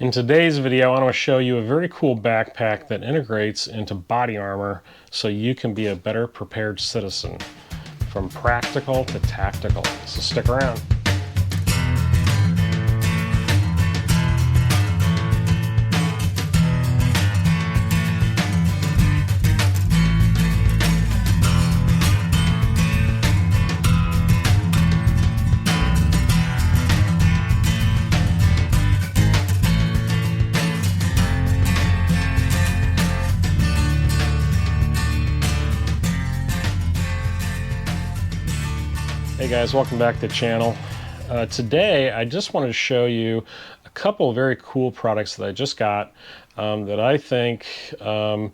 In today's video, I want to show you a very cool backpack that integrates into body armor so you can be a better prepared citizen, from practical to tactical. So stick around. Hey guys, welcome back to the channel. Today I just wanted to show you a couple of very cool products that I just got that I think are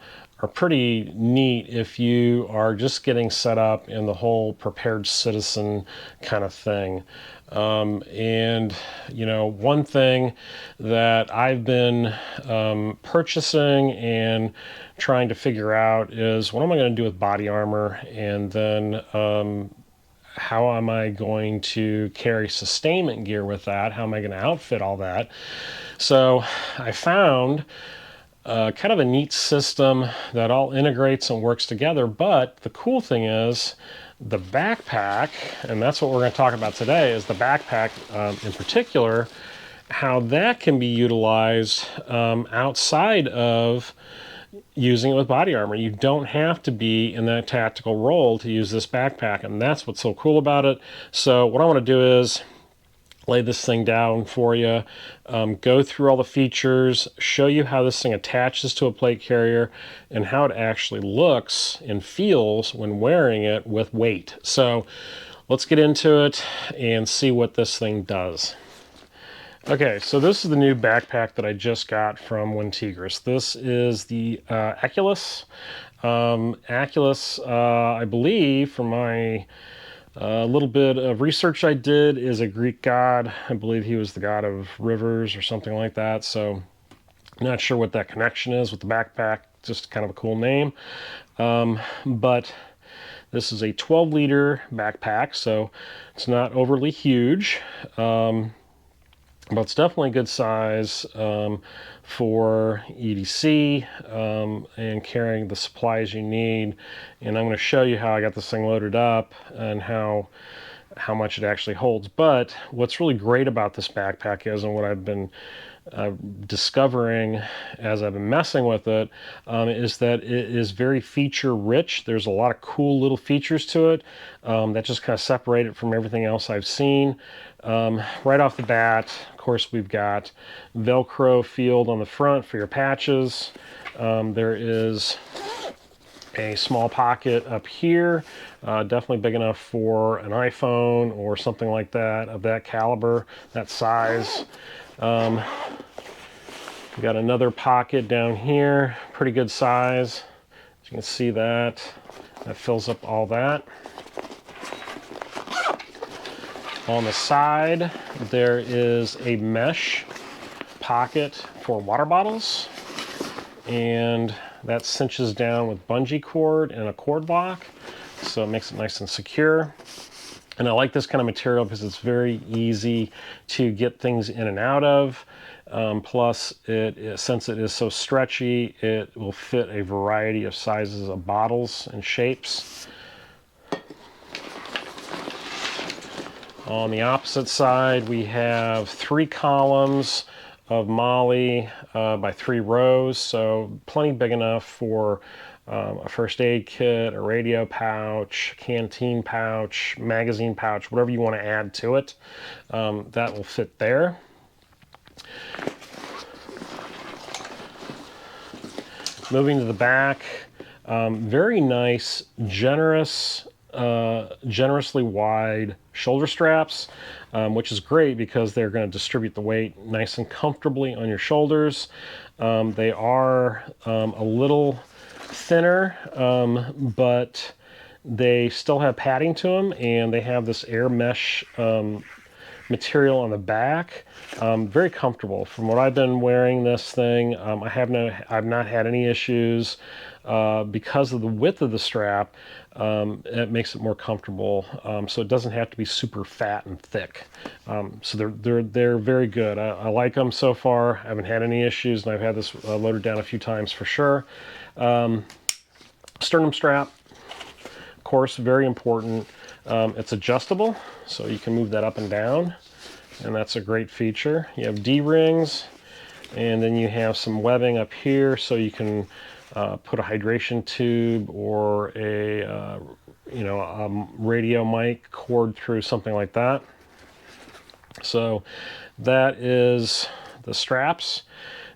pretty neat if you are just getting set up in the whole prepared citizen kind of thing. And you know, one thing that I've been purchasing and trying to figure out is what am I going to do with body armor, and then how am I going to carry sustainment gear with that? How am I going to outfit all that? So I found kind of a neat system that all integrates and works together. But the cool thing is the backpack, and that's what we're going to talk about today, is the backpack in particular, how that can be utilized outside of using it with body armor. You don't have to be in that tactical role to use this backpack, and that's what's so cool about it. So what I want to do is lay this thing down for you, go through all the features, show you how this thing attaches to a plate carrier, and how it actually looks and feels when wearing it with weight. So let's get into it and see what this thing does. Okay, so this is the new backpack that I just got from Tigris. This is the Achelous. Achelous, I believe, from my little bit of research I did, is a Greek god. I believe he was the god of rivers or something like that. So not sure what that connection is with the backpack. Just kind of a cool name. But this is a 12-liter backpack, so it's not overly huge. But it's definitely a good size for EDC and carrying the supplies you need. And I'm going to show you how I got this thing loaded up and how much it actually holds. But what's really great about this backpack is, and what I've been discovering as I've been messing with it, is that it is very feature rich. There's a lot of cool little features to it that just kind of separate it from everything else I've seen. Right off the bat, of course, we've got Velcro field on the front for your patches. There is a small pocket up here, definitely big enough for an iPhone or something like that, of that caliber, that size. We've got another pocket down here, pretty good size. As you can see, that fills up all that. On the side, there is a mesh pocket for water bottles, and that cinches down with bungee cord and a cord lock, so it makes it nice and secure. And I like this kind of material because it's very easy to get things in and out of. Plus, since it is so stretchy, it will fit a variety of sizes of bottles and shapes. On the opposite side, we have 3 columns of MOLLE by 3 rows, so plenty big enough for a first aid kit, a radio pouch, canteen pouch, magazine pouch, whatever you want to add to it, that will fit there. Moving to the back, very nice, generously wide shoulder straps, which is great because they're going to distribute the weight nice and comfortably on your shoulders. They are a little thinner, but they still have padding to them, and they have this air mesh material on the back. Very comfortable. From what I've been wearing this thing, I've not had any issues because of the width of the strap. It makes it more comfortable, so it doesn't have to be super fat and thick. So they're very good. I like them so far. I haven't had any issues, and I've had this loaded down a few times for sure. Sternum strap, of course, very important. It's adjustable, so you can move that up and down, and that's a great feature. You have D-rings, and then you have some webbing up here, so you can put a hydration tube or a radio mic cord through, something like that. So that is the straps.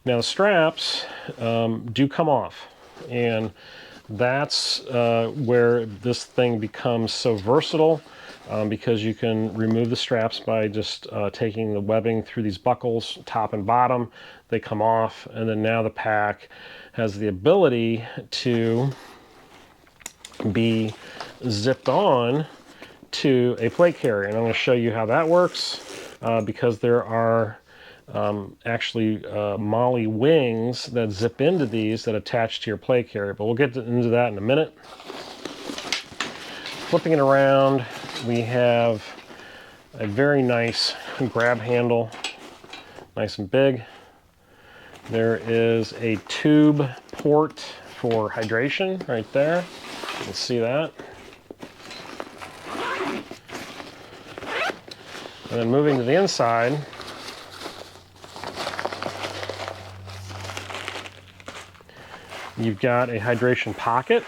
Now the straps do come off, and that's where this thing becomes so versatile, because you can remove the straps by just taking the webbing through these buckles, top and bottom. They come off, and then now the pack has the ability to be zipped on to a plate carrier. And I'm going to show you how that works, because there are actually MOLLE wings that zip into these that attach to your plate carrier, but we'll get into that in a minute. Flipping it around, we have a very nice grab handle, nice and big. There is a tube port for hydration right there. You can see that. And then moving to the inside, you've got a hydration pocket.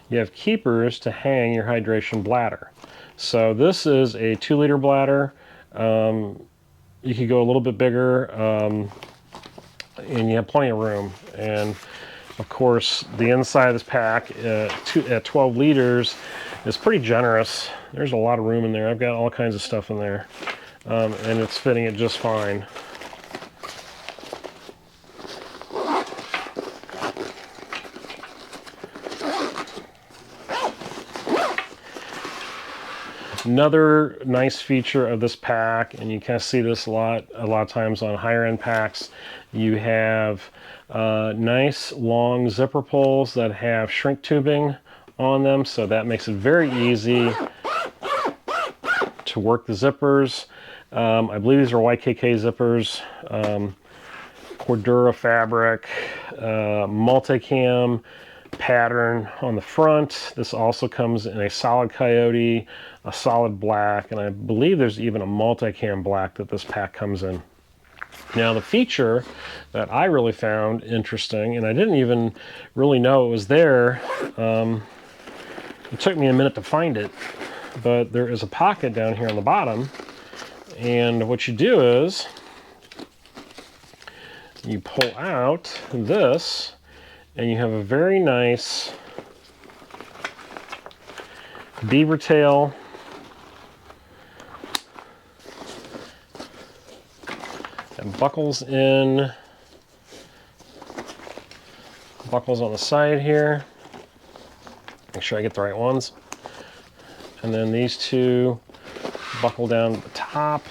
You have keepers to hang your hydration bladder. So this is a 2-liter bladder. You could go a little bit bigger, and you have plenty of room. And of course, the inside of this pack at 12 liters is pretty generous. There's a lot of room in there. I've got all kinds of stuff in there, and it's fitting it just fine. Another nice feature of this pack, and you kind of see this a lot of times on higher end packs, you have nice long zipper pulls that have shrink tubing on them, so that makes it very easy to work the zippers. I believe these are YKK zippers, Cordura fabric, multicam pattern on the front. This also comes in a solid coyote, a solid black, and I believe there's even a multicam black that this pack comes in. Now the feature that I really found interesting, and I didn't even really know it was there, it took me a minute to find it, but there is a pocket down here on the bottom, and what you do is you pull out this, and you have a very nice beaver tail that buckles in, buckles on the side here. Make sure I get the right ones. And then these two buckle down at the top.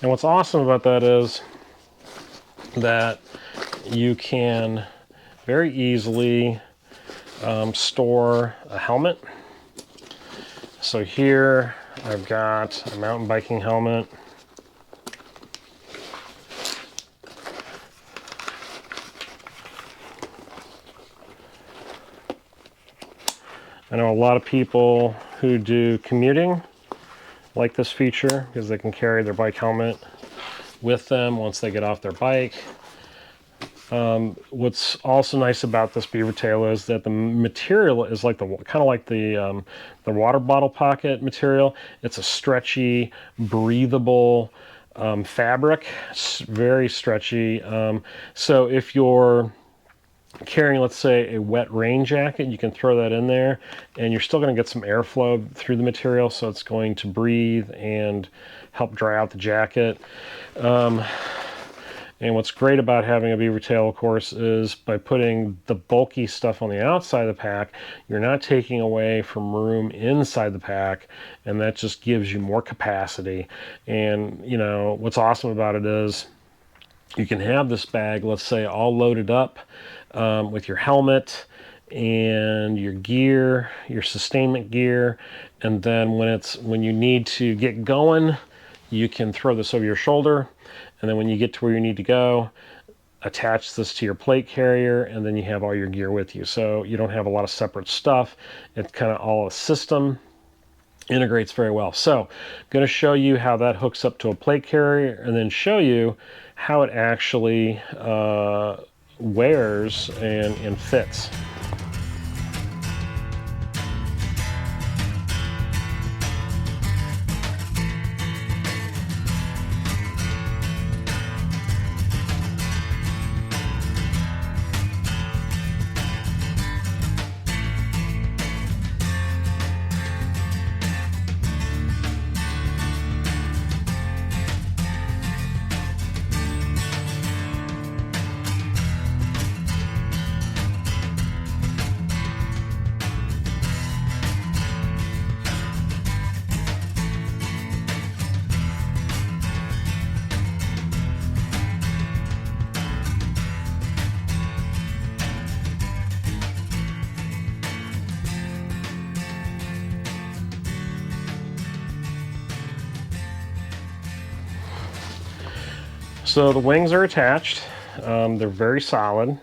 And what's awesome about that is that you can very easily store a helmet. So here I've got a mountain biking helmet. I know a lot of people who do commuting like this feature because they can carry their bike helmet with them once they get off their bike. What's also nice about this beaver tail is that the material is like kind of like the water bottle pocket material. It's a stretchy, breathable fabric. It's very stretchy. So if you're carrying, let's say, a wet rain jacket, you can throw that in there and you're still going to get some airflow through the material, so it's going to breathe and help dry out the jacket. And what's great about having a beaver tail, of course, is by putting the bulky stuff on the outside of the pack, you're not taking away from room inside the pack, and that just gives you more capacity. And, you know, what's awesome about it is you can have this bag, let's say, all loaded up with your helmet and your gear, your sustainment gear, and then when you need to get going, you can throw this over your shoulder, and then when you get to where you need to go, attach this to your plate carrier, and then you have all your gear with you. So you don't have a lot of separate stuff. It's kind of all a system. Integrates very well. So I'm going to show you how that hooks up to a plate carrier, and then show you how it actually wears and fits. So the wings are attached. They're very solid.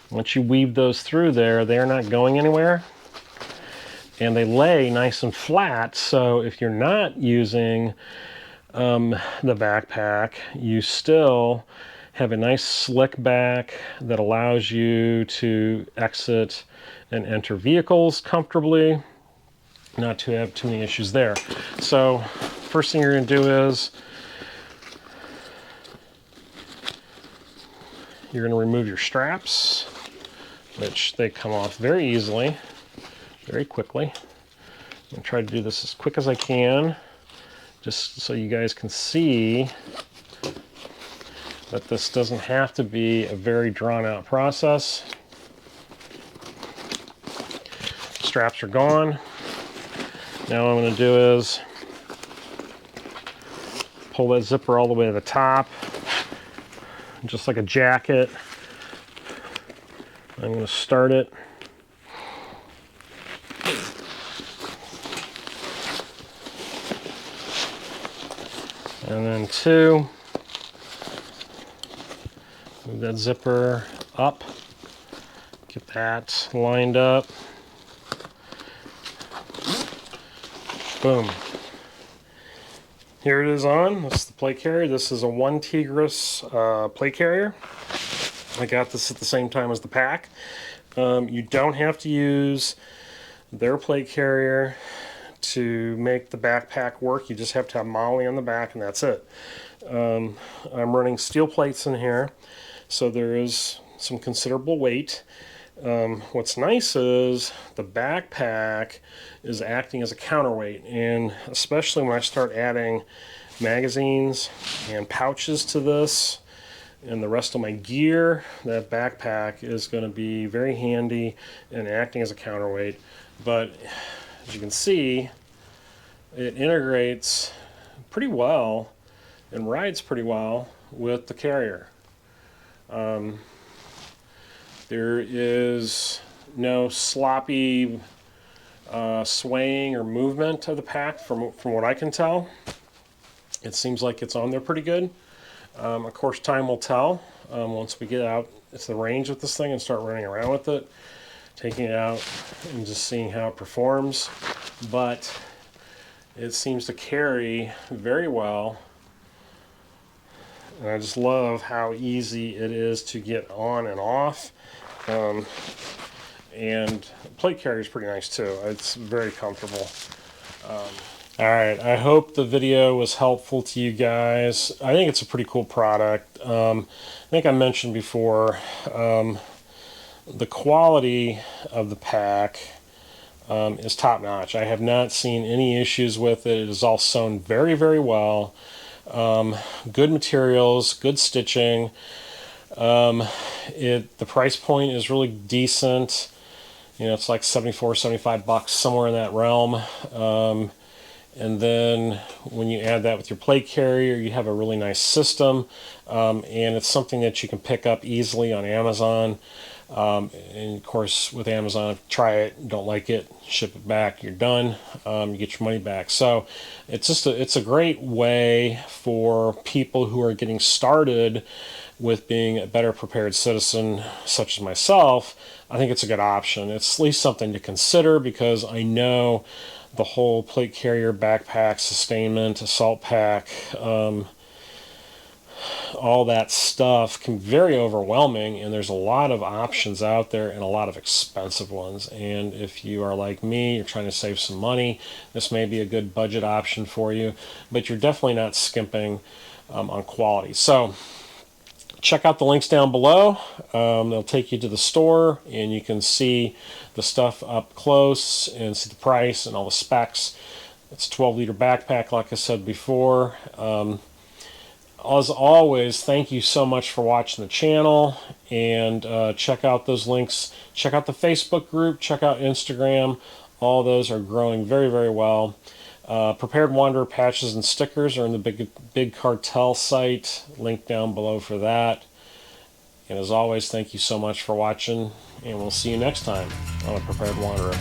Once you weave those through there, they're not going anywhere. And they lay nice and flat, so if you're not using the backpack, you still have a nice slick back that allows you to exit and enter vehicles comfortably, not to have too many issues there. So first thing you're going to do is you're going to remove your straps, which they come off very easily, very quickly. I'm going to try to do this as quick as I can, just so you guys can see that this doesn't have to be a very drawn-out process. Straps are gone. Now what I'm going to do is pull that zipper all the way to the top, just like a jacket. I'm going to start it. And then two, move that zipper up, get that lined up. Boom. Here it is on. This is the plate carrier. This is a 1 Tigris plate carrier. I got this at the same time as the pack. You don't have to use their plate carrier to make the backpack work. You just have to have Molly on the back, and that's it. I'm running steel plates in here, so there is some considerable weight. What's nice is the backpack is acting as a counterweight, and especially when I start adding magazines and pouches to this and the rest of my gear, that backpack is going to be very handy and acting as a counterweight. But as you can see, it integrates pretty well and rides pretty well with the carrier. There is no sloppy swaying or movement of the pack from what I can tell. It seems like it's on there pretty good. Of course, time will tell once we get out to the range with this thing and start running around with it, taking it out and just seeing how it performs. But it seems to carry very well. And I just love how easy it is to get on and off. And the plate carrier is pretty nice too. It's very comfortable. Alright, I hope the video was helpful to you guys. I think it's a pretty cool product. I think I mentioned before, the quality of the pack is top notch. I have not seen any issues with it. It is all sewn very, very well. Good materials, good stitching. The price point is really decent. You know, it's like 74, 75 bucks, somewhere in that realm. And then when you add that with your plate carrier, you have a really nice system. And it's something that you can pick up easily on Amazon. And of course, with Amazon, try it, don't like it, ship it back, you're done. You get your money back. So it's a great way for people who are getting started with being a better prepared citizen, such as myself. I think it's a good option. It's at least something to consider, because I know the whole plate carrier, backpack, sustainment, assault pack, all that stuff can be very overwhelming, and there's a lot of options out there and a lot of expensive ones. And if you are like me, you're trying to save some money, this may be a good budget option for you, but you're definitely not skimping on quality. So check out the links down below. They'll take you to the store, and you can see the stuff up close and see the price and all the specs. It's a 12-liter backpack, like I said before. As always, thank you so much for watching the channel, and check out those links. Check out the Facebook group, check out Instagram. All those are growing very, very well. Prepared Wanderer patches and stickers are in the Big Cartel site. Link down below for that. And as always, thank you so much for watching, and we'll see you next time on a Prepared Wanderer.